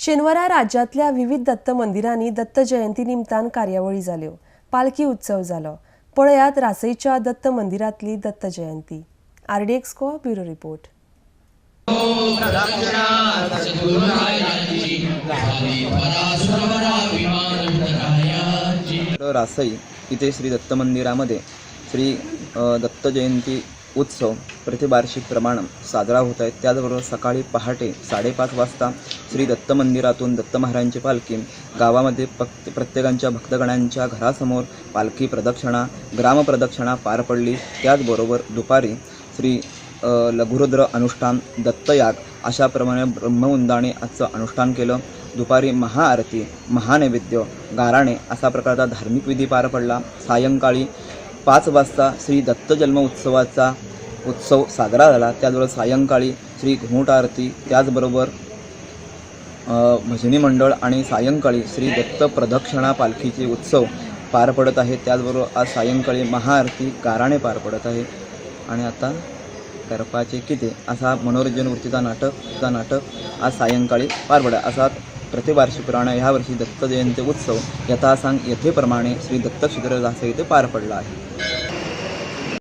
शेनवारा राज्यातल्या विविध दत्त मंदिरांनी दत्त जयंती निमतान कार्यावळी जाल्यो। पालखी उत्सव जालो। पळयात रासयच्या दत्त मंदिरातली Datta Jayanti. RDX bureau report. Rasai इथे श्री दत्त मंदिरामध्ये श्री दत्त जयंती उत्सव प्रतिवार्षिकप्रमाणे साजरा होत आहे। त्याचबरोबर सकाळी पहाटे 5:30 वाजता श्री दत्त मंदिरातून दत्त महाराजांची पालखी गावामध्ये प्रत्येकांच्या भक्तगणांच्या घरासमोर पालखी प्रदक्षिणा ग्रामप्रदक्षिणा पार पडली। त्याचबरोबर दुपारी श्री लघुरुद्र अनुष्ठान दत्तयाग अशाप्रमाणे ब्रह्मवंदाने आजचं अनुष्ठान केलं। दुपारी महाआरती महानैवेद्य गाराणे असा प्रकारचा धार्मिक विधी पार पडला। सायंकाळी 5 वाजता श्री दत्त जन्म उत्सवाचा उत्सव साजरा झाला। त्याचबरोबर सायंकाळी श्री घुमट आरती त्याचबरोबर भजनी मंडळ आणि सायंकाळी श्री दत्त प्रदक्षिणा पालखीचे उत्सव पार पडत आहे। त्याचबरोबर आज सायंकाळी महाआरती गाराणे पार पडत आहे। आणि आता करपाचे किती असा मनोरंजन वृत्तीचा नाटक आज सायंकाळी पार पडला। असा प्रतिवार्षिकप्रमाणे ह्यावर्षी दत्त जयंती उत्सव यथासांग यथेप्रमाणे श्री दत्त क्षेत्र रासई येथे पार पडला आहे।